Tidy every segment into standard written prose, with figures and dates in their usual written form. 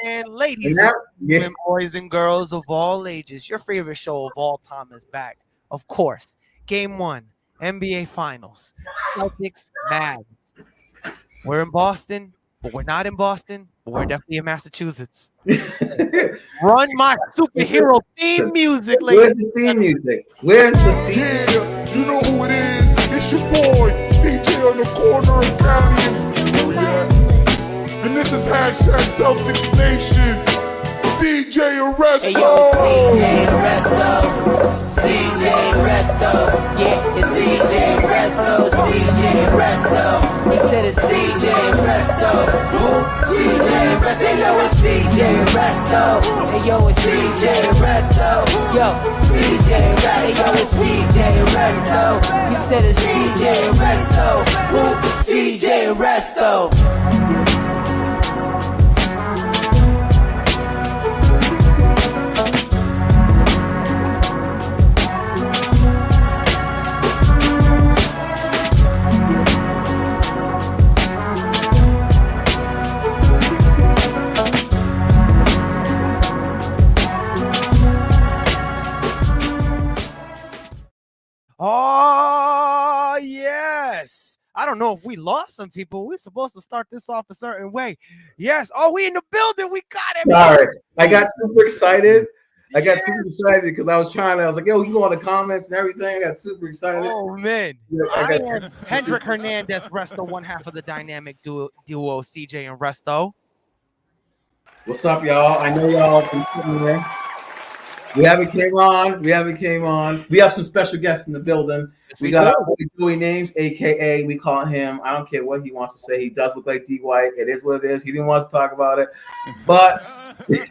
And ladies and boys and girls of all ages, your favorite show of all time is back. Of course, Game 1, NBA Finals, Celtics, Mavs. We're in Boston, but we're not in Boston, but we're definitely in Massachusetts. Run my superhero theme music, ladies. Where's the theme music? Where's the theme? Yeah, you know who it is. It's your boy, DJ on the corner of County. And this is hashtag Celtics Nation. CJ Resto. Hey yo, CJ Resto. CJ Resto. Yeah, it's CJ Resto. CJ Resto. He said it's CJ Resto. Who? CJ Resto. Hey yo, it's CJ Resto. Hey yo, it's CJ Resto. Yo, CJ Resto. Hey yo, it's CJ Resto. He said it's CJ Resto. Who? CJ Resto. Oh, yes. I don't know if we lost some people. We're supposed to start this off a certain way. Yes. Oh, we in the building. We got it. Sorry. I got super excited. I got super excited because I was like, yo, you go on the comments and everything. I got super excited. Oh, man. I am Hendrik Hernandez, Resto, one half of the dynamic duo CJ and Resto. What's up, y'all? I know y'all been sitting there. We haven't came on. We have some special guests in the building. Yes, we got our boy Joey Names, a.k.a. we call him. I don't care what he wants to say. He does look like D. White. It is what it is. He didn't want us to talk about it. But it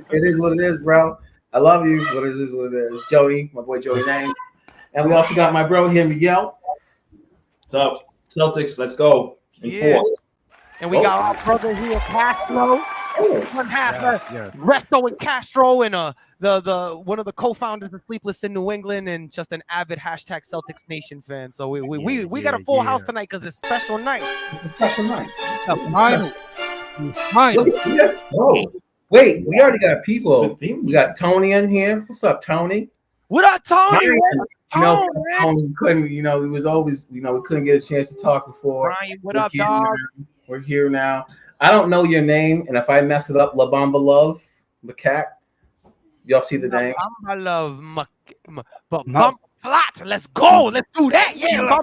is what it is, bro. I love you. What is what it is. Joey, my boy Joey Names. And we also got my bro here, Miguel. What's up? Celtics, let's go. Yeah. And we got our brother here, Castro. One half Resto and Castro, and the one of the co-founders of Sleepless in New England, and just an avid hashtag Celtics Nation fan. So we got a full house tonight because it's a special night. It's a special night. Wait, we already got people. We got Tony in here. What's up, Tony? What up, Tony? Tony couldn't, he was always, we couldn't get a chance to talk before. Brian, what up, dog? We're here now. I don't know your name, and if I mess it up, La Bamba Love, Macaque. Y'all see the name? La Bamba Love, Plot. Let's go. Let's do that. Yeah, La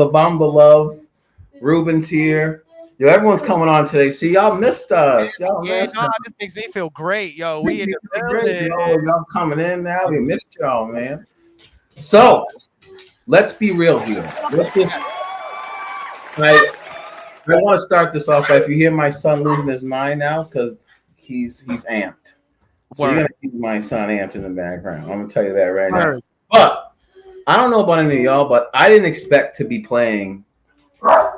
Bamba Love. Ruben's here. Yo, everyone's coming on today. See, y'all missed us. This makes me feel great. Yo, we in the building. Y'all coming in now. We missed y'all, man. So, let's be real here. I want to start this off by, if you hear my son losing his mind now, it's because he's amped. So you're gonna keep my son amped in the background. I'm gonna tell you that right now. But I don't know about any of y'all, but I didn't expect to be playing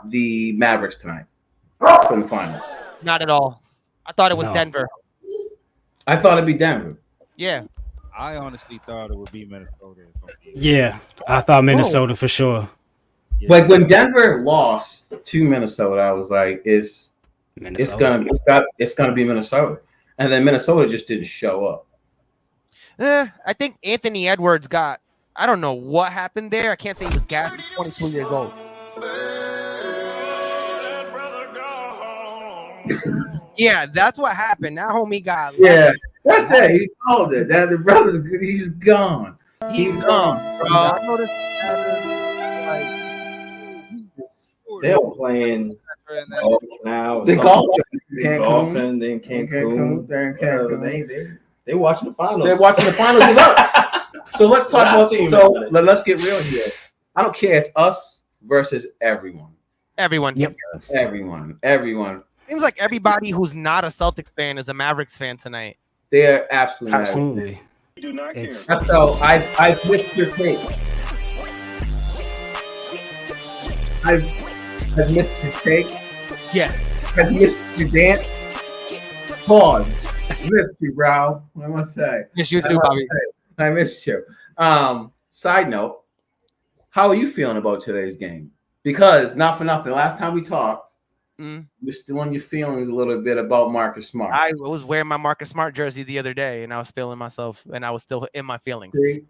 the Mavericks tonight for the finals. Not at all. I thought it was Denver. I thought it'd be Denver. Yeah. I honestly thought it would be Minnesota. Yeah, I thought Minnesota for sure. Yeah. Like when Denver lost to Minnesota, I was like, it's gonna be Minnesota, and then Minnesota just didn't show up. I think Anthony Edwards I don't know what happened there. I can't say he was gassed. He's 22 years old. Yeah, that's what happened. That homie got. That's it. He sold it. That the brother's he's gone. He's gone, bro. I noticed they're playing golf now. They golfing. They're in Cancun. They're watching the finals. They're watching the finals with us. So let's talk about. So let's get real here. I don't care. It's us versus everyone. Everyone. Yep. Everyone. Seems like everybody who's not a Celtics fan is a Mavericks fan tonight. They are absolutely. Absolutely. You do not care. That's how I've missed your take. I've missed your takes. Yes. I've missed your dance. Pause. Missed you, bro. I must say. Miss you too, Bobby. I missed you. Side note, how are you feeling about today's game? Because not for nothing, last time we talked, Mm. you're still in your feelings a little bit about Marcus Smart. I was wearing my Marcus Smart jersey the other day, and I was feeling myself, and I was still in my feelings. See?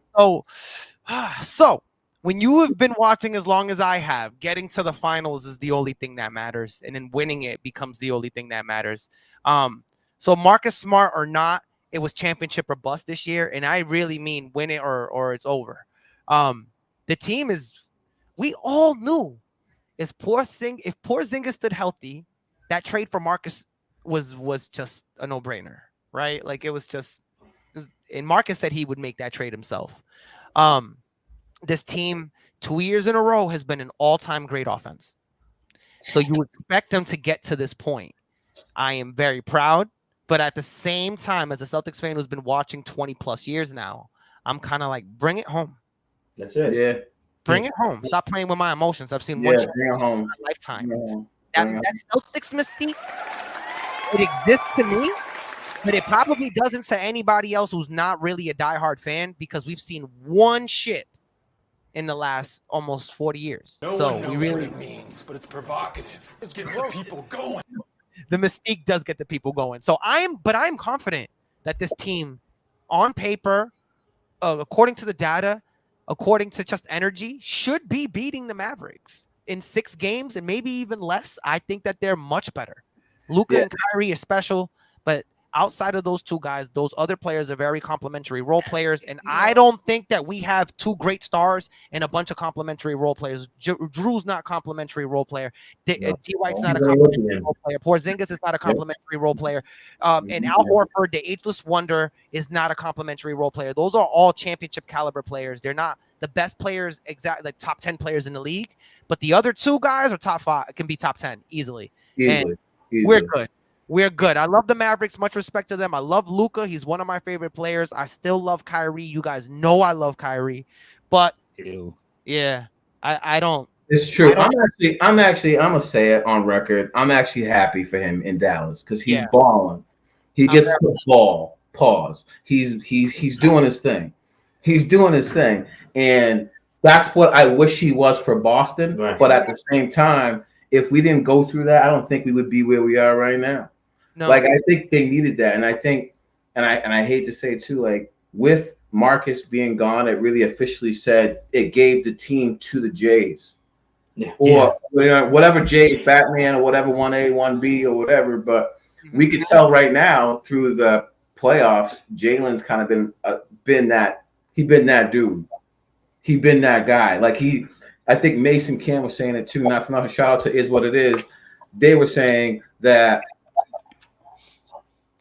So when you have been watching as long as I have, getting to the finals is the only thing that matters, and then winning it becomes the only thing that matters. So Marcus Smart or not, it was championship or bust this year, and I really mean win it or it's over. The team is, we all knew, if Porzingis stood healthy, that trade for Marcus was just a no-brainer, right? Like it was just, and Marcus said he would make that trade himself. This team 2 years in a row has been an all-time great offense. So you expect them to get to this point. I am very proud, but at the same time, as a Celtics fan who's been watching 20 plus years now, I'm kind of like, bring it home. That's it. Yeah. Bring it home. Stop playing with my emotions. I've seen one bring it home. in my lifetime. Bring That Celtics mystique, it exists to me, but it probably doesn't to anybody else who's not really a diehard fan, because we've seen one ship in the last almost 40 years. No So one knows we really, what it means, but it's provocative. It gets the people going. the mystique does get the people going. So I'm confident that this team, on paper, according to the data, according to just energy, should be beating the Mavericks in 6 games and maybe even less. I think that they're much better. Luka and Kyrie are special, but outside of those two guys, those other players are very complimentary role players, and I don't think that we have 2 great stars and a bunch of complimentary role players. Drew's not a complimentary role player. D. White's not a complimentary role player. Porzingis is not a complimentary role player. And Al Horford, the ageless wonder, is not a complimentary role player. Those are all championship caliber players. They're not the best players, exactly like top 10 players in the league, but the other 2 guys are top 5, can be top 10 easily. And we're good. We're good. I love the Mavericks. Much respect to them. I love Luka. He's one of my favorite players. I still love Kyrie. You guys know I love Kyrie. But yeah, I don't. It's true. I'm gonna say it on record. I'm actually happy for him in Dallas because he's balling. He gets the ball. Pause. He's doing his thing. He's doing his thing. And that's what I wish he was for Boston. Right. But at the same time, if we didn't go through that, I don't think we would be where we are right now. No. Like I think they needed that, and I think, and I hate to say it too, like with Marcus being gone, it really officially said it gave the team to the Jays, or whatever Jays, Batman, or whatever 1A, 1B, or whatever. But we could tell right now through the playoffs, Jalen's kind of been that dude. He's been that guy. Like I think Mason Kim was saying it too. Not for nothing. Shout out to Is What It Is. They were saying that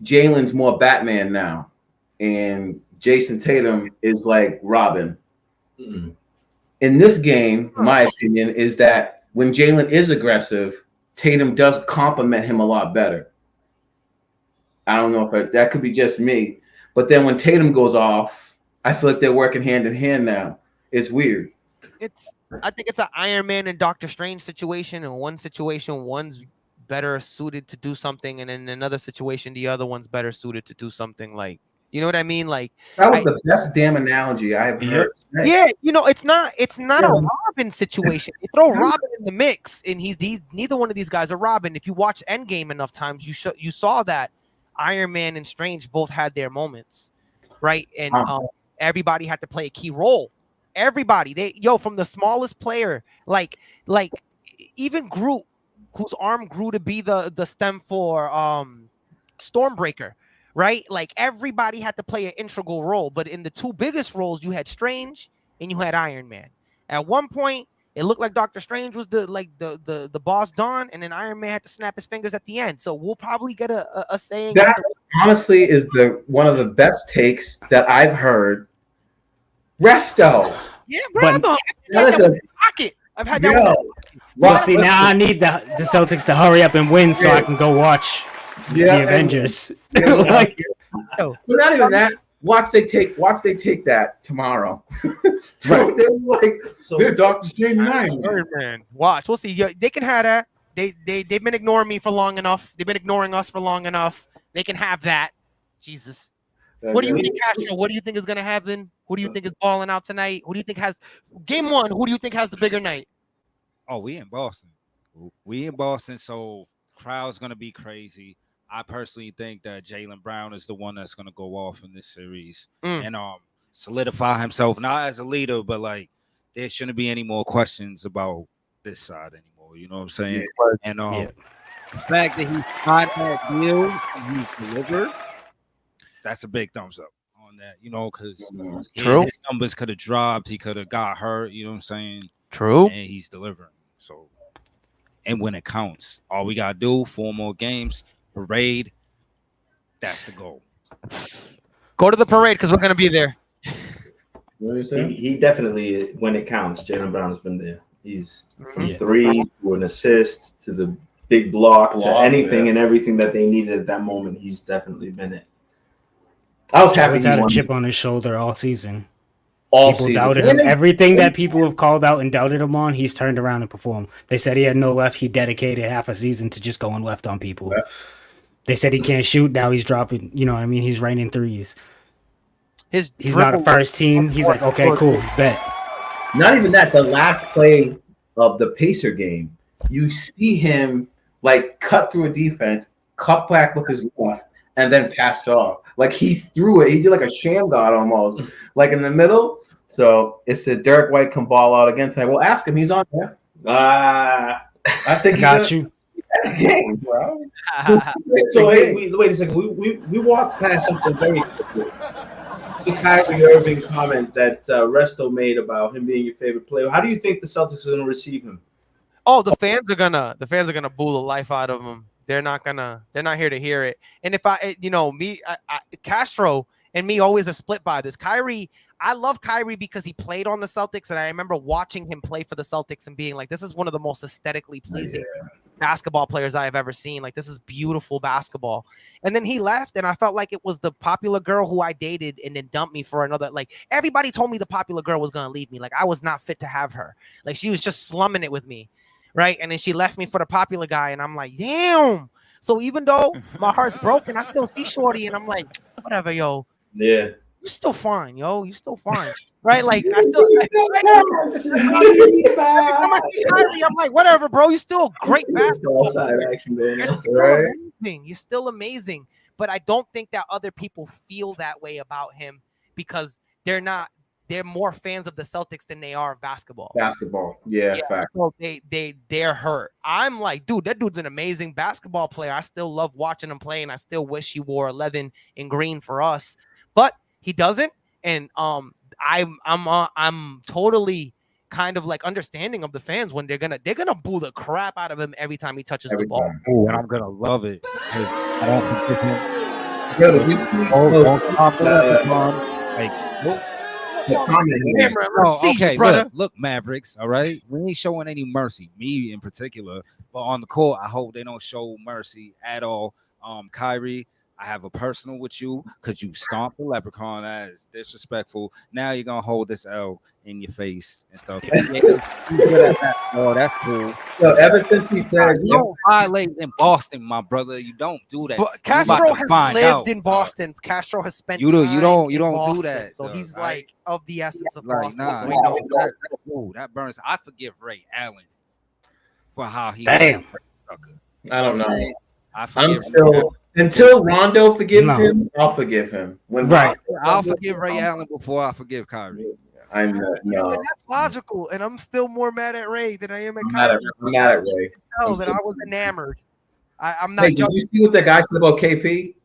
Jalen's more Batman now, and Jason Tatum is like Robin. Mm-hmm. In this game, my opinion is that when Jalen is aggressive, Tatum does complement him a lot better. I don't know if that could be just me, but then when Tatum goes off, I feel like they're working hand in hand now. It's weird. I think it's an Iron Man and Doctor Strange situation. In one situation, one's better suited to do something, and in another situation, the other one's better suited to do something. Like, you know what I mean? Like that was the best damn analogy I have heard. Yeah, it's not a Robin situation. You throw Robin in the mix, and he's neither one of these guys are Robin. If you watch Endgame enough times, you saw that Iron Man and Strange both had their moments, right? And everybody had to play a key role. Everybody, from the smallest player, like even Groot, whose arm grew to be the stem for Stormbreaker, right? Like everybody had to play an integral role. But in the 2 biggest roles, you had Strange and you had Iron Man. At one point, it looked like Doctor Strange was the boss Don, and then Iron Man had to snap his fingers at the end. So we'll probably get a saying. That honestly is one of the best takes that I've heard. Resto. Yeah, Bravo. I've had that one. Well, see, now I need the Celtics to hurry up and win so I can go watch the Avengers. But not even that. Watch they take that tomorrow. So they're Doctor Strange 9. Man, watch. We'll see. They can have that. They've been ignoring me for long enough. They've been ignoring us for long enough. They can have that. Jesus. What do you think, Castro? What do you think is going to happen? Who do you think is balling out tonight? Who do you think has game 1? Who do you think has the bigger night? Oh, we in Boston. We in Boston, so crowd's gonna be crazy. I personally think that Jaylen Brown is the one that's gonna go off in this series and solidify himself not as a leader, but like there shouldn't be any more questions about this side anymore. You know what I'm saying? Yeah. And the fact that he signed that deal and he's delivered, that's a big thumbs up on that. You know, because True. his numbers could have dropped, he could have got hurt. You know what I'm saying? True. And he's delivering. So, and when it counts, all we gotta do 4 more games, parade. That's the goal. Go to the parade because we're gonna be there. He definitely, when it counts, Jaylen Brown has been there. He's from 3 to an assist to the big block to anything and everything that they needed at that moment. He's definitely been it. I was happy He's he had a won. chip on his shoulder all season. All People season. doubted him. Everything that people have called out and doubted him on, he's turned around and performed. They said he had no left. He dedicated half a season to just going left on people. Yeah. They said he can't shoot. Now he's dropping. You know what I mean? He's raining threes. He's not a first team. He's like, okay, cool, bet. Not even that. The last play of the Pacer game, you see him like cut through a defense, cut back with his left, and then pass it off. Like he threw it. He did like a sham god almost, like in the middle. So it's a Derek White can ball out again tonight. Well, ask him. He's on there. I think I got you. Game, bro. So wait a second. We walked past something very quickly. The Kyrie Irving comment that Resto made about him being your favorite player. How do you think the Celtics are going to receive him? Oh, the fans are gonna boo the life out of him. They're not here to hear it. And if Castro and me always are split by this. Kyrie, I love Kyrie because he played on the Celtics, and I remember watching him play for the Celtics and being like, this is one of the most aesthetically pleasing basketball players I have ever seen. Like, this is beautiful basketball. And then he left, and I felt like it was the popular girl who I dated and then dumped me for another. Like, everybody told me the popular girl was gonna leave me. Like, I was not fit to have her. Like, she was just slumming it with me. Right. And then she left me for the popular guy. And I'm like, damn. So even though my heart's broken, I still see Shorty and I'm like, whatever, yo. Yeah. You're still fine, yo. You're still fine. Right? Like, every time I see Kyrie, I'm like, whatever, bro. You're still a great basketball player. You're still amazing. You're still amazing. But I don't think that other people feel that way about him because they're more fans of the Celtics than they are of basketball. Yeah, fact. So they're hurt. I'm like, dude, that dude's an amazing basketball player. I still love watching him play, and I still wish he wore 11 in green for us, but he doesn't. And I'm totally kind of like understanding of the fans when they're gonna boo the crap out of him every time he touches the ball. Oh, and I'm gonna love it because I don't think look, Mavericks. All right, we ain't showing any mercy. Me in particular, but on the court, I hope they don't show mercy at all. Kyrie, I have a personal with you because you stomped the leprechaun. That is disrespectful. Now you're gonna hold this L in your face and stuff. Oh, that's cool. So ever since he said you don't violate in Boston, my brother. You don't do that. But Castro has lived in Boston. Castro has spent you don't Boston, do that. So he's like of the essence of Boston. Nah, so that burns. I forgive Ray Allen for how he. Damn. I don't know. I'm still until Rondo forgives him. I'll forgive him. I'll forgive Ray Allen before I forgive Kyrie. I know. No. That's logical, and I'm still more mad at Ray than I am at I'm Kyrie. mad at Ray. That I was enamored. I'm not. Hey, did you see what the guy said about KP?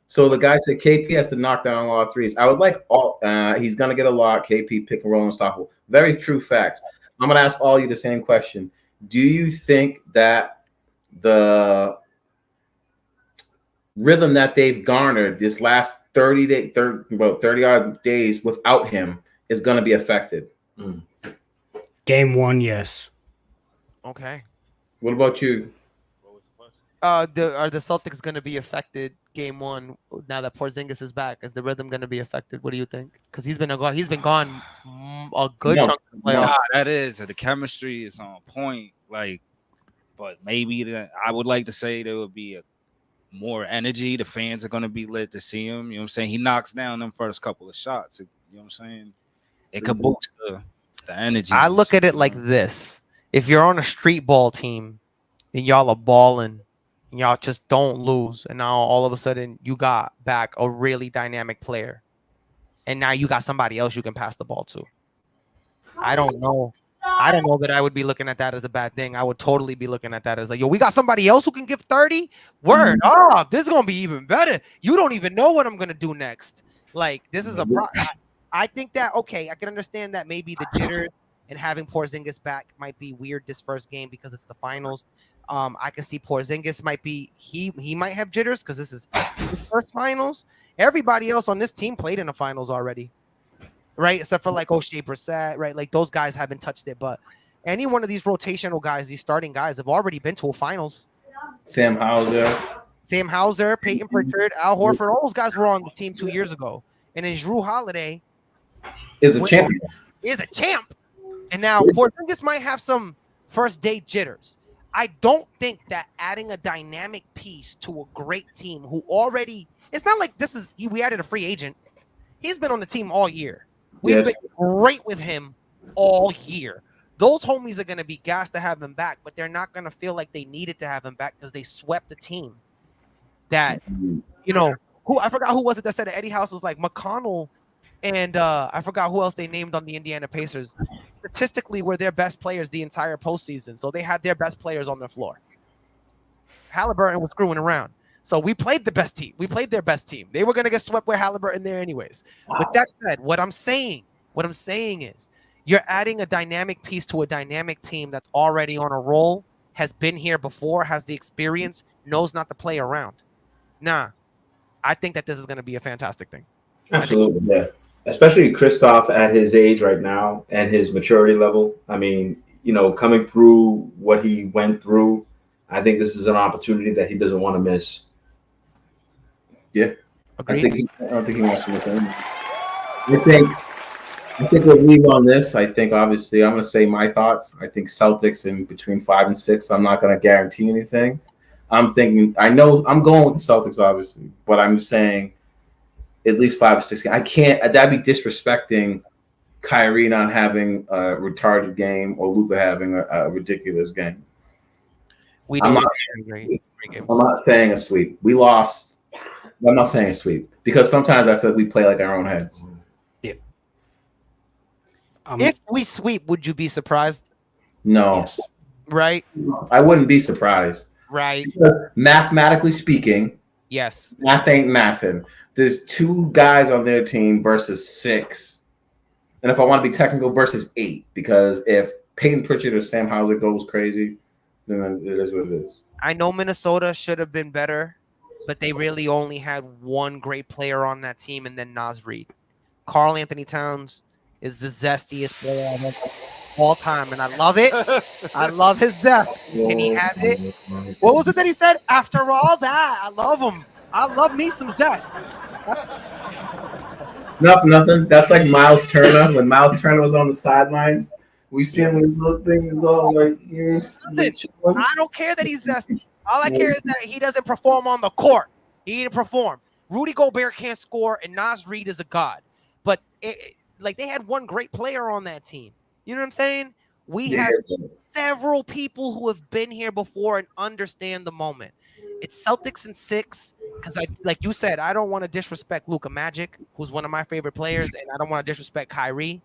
So the guy said KP has to knock down a lot of threes. I would like all. He's gonna get a lot. KP pick and roll unstoppable. Very true facts. I'm gonna ask all you the same question. Do you think that the rhythm that they've garnered this last 30 odd days without him is going to be affected? Game 1, yes. Okay. What about you? Are the Celtics going to be affected game 1 now that Porzingis is back? Is the rhythm going to be affected? What do you think? Because he's been gone a good chunk of the playoffs. That is the chemistry is on point. Like, but maybe I would like to say there would be more energy. The fans are going to be lit to see him. You know what I'm saying? He knocks down them first couple of shots. You know what I'm saying? It could boost the energy. I look at it like this. if you're on a street ball team and y'all are balling and y'all just don't lose, and now all of a sudden you got back a really dynamic player, and now you got somebody else you can pass the ball to. I don't know. I don't know that I would be looking at that as a bad thing. I would totally be looking at that as like, yo, we got somebody else who can give 30. Word. Oh, this is gonna be even better. You don't even know what I'm gonna do next. Like, this is I think that I can understand that maybe the jitters and having Porzingis back might be weird this first game because it's the finals. I can see Porzingis might be he might have jitters because this is his first finals. Everybody else on this team played in the finals already, right? Except for like O'Shea Brissett, right? Like those guys haven't touched it, but any one of these rotational guys, these starting guys, have already been to a finals. Sam Hauser, Peyton Pritchard, Al Horford, all those guys were on the team 2 years ago, and then Jrue Holiday is a champion. Is a champ, and now Porzingis might have some first day jitters. I don't think that adding a dynamic piece to a great team who already, it's not like we added a free agent. He's been on the team all year. We've been great with him all year. Those homies are going to be gassed to have him back, but they're not going to feel like they needed to have him back because they swept the team. That, I forgot who was it that said that Eddie House was like McConnell and I forgot who else they named on the Indiana Pacers. Statistically, were their best players the entire postseason, so they had their best players on their floor. Halliburton was screwing around. So we played the best team. We played their best team. They were going to get swept with Halliburton there anyways. Wow. With that said, what I'm saying is you're adding a dynamic piece to a dynamic team that's already on a roll, has been here before, has the experience, knows not to play around. Nah, I think that this is going to be a fantastic thing. Absolutely, yeah. Especially Kristoff at his age right now and his maturity level. I mean, coming through what he went through, I think this is an opportunity that he doesn't want to miss. Yeah, I don't think he wants to miss anything. I think we'll leave on this. I think obviously I'm going to say my thoughts. I think Celtics in between 5 and 6. I'm not going to guarantee anything. I know I'm going with the Celtics obviously, but I'm saying at least 5 or 6. I can't. That'd be disrespecting Kyrie not having a retarded game or Luka having a ridiculous game. I'm not saying a sweep. We lost. I'm not saying a sweep because sometimes I feel like we play like our own heads. Yeah. If we sweep, would you be surprised? No. Yes. Right? I wouldn't be surprised. Right. Because mathematically speaking, yes, math ain't mathing. There's 2 guys on their team versus 6. And if I want to be technical, versus 8. Because if Peyton Pritchard or Sam Hauser goes crazy, then it is what it is. I know Minnesota should have been better, but they really only had one great player on that team, and then Naz Reid. Karl Anthony Towns is the zestiest player of all time, and I love it. I love his zest. Can he have it? What was it that he said? After all that, I love him. I love me some zest. Nothing. That's like Miles Turner. When Miles Turner was on the sidelines, we see him with his little thing. He's all like, listen, I don't care that he's zesty. All I care is that he doesn't perform on the court. He didn't perform. Rudy Gobert can't score, and Naz Reid is a god. But they had one great player on that team. You know what I'm saying? We have several people who have been here before and understand the moment. It's Celtics in 6 because, like you said, I don't want to disrespect Luka Magic, who's one of my favorite players, and I don't want to disrespect Kyrie.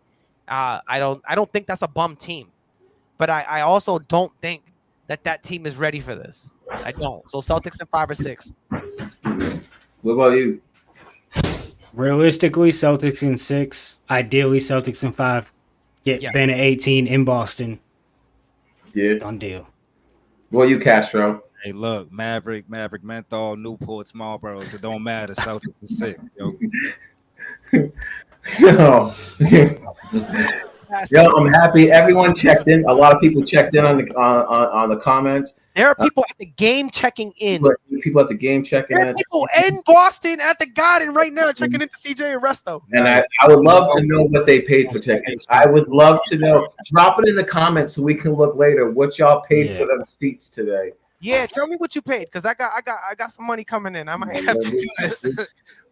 I don't think that's a bum team, but I also don't think that team is ready for this. I don't. So Celtics in 5 or 6. What about you? Realistically, Celtics in 6. Ideally, Celtics in 5. Get Ben at 18 in Boston. Yeah. Done deal. What you, Castro? Hey, look, Maverick, Menthol, Newport, Marlboros. It don't matter. Celtics is 6. Yo. Yo, I'm happy. Everyone checked in. A lot of people checked in on the comments. There are people at the game checking in. People at the game checking in. There are people in Boston at the Garden right now checking into CJ and Resto. And I would love to know what they paid for tickets. I would love to know. Drop it in the comments so we can look later what y'all paid for them seats today. Yeah, tell me what you paid because I got some money coming in. I might have to do this,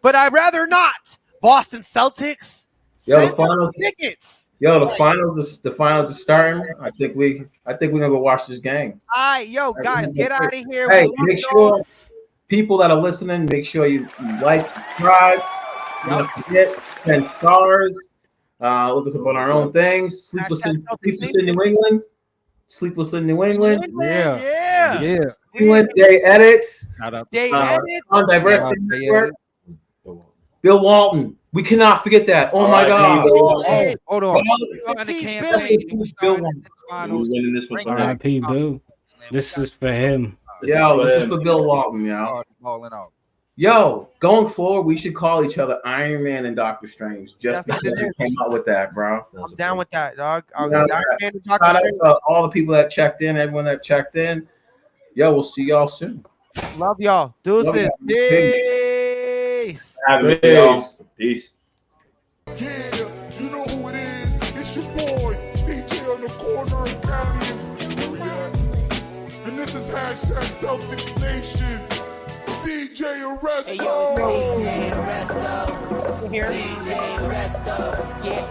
but I'd rather not. Boston Celtics Yo, Send us finals. tickets. Yo, the finals are starting. I think we're gonna go watch this game. All right, yo, guys, get out of here. Hey, We love make y'all. sure people that are listening, make sure you like, subscribe. Don't forget 10 stars. Look us up on our own things. Sleepless in New England. Sleepless in New England. Yeah. England Day Edits. Day Edits. On Diversity Network. Bill Walton. We cannot forget that. Oh my God. Oh, hold on. Bill Walton. Winning this one. R.I.P. Bill. This is for him. Yo, this is for Bill Walton, yo. Yo, going forward, we should call each other Iron Man and Doctor Strange. Just because you came out with that, bro. I'm down with that, dog. Shout out to all the people that checked in, everyone that checked in. Yo, we'll see y'all soon. Love y'all. Deuces. Peace. Peace. Yeah, you know who it is. It's your boy, DJ on the corner of County and this is hashtag Celtics Nation. CJ Resto. Hey, yo, CJ Resto. CJ Resto. Yeah.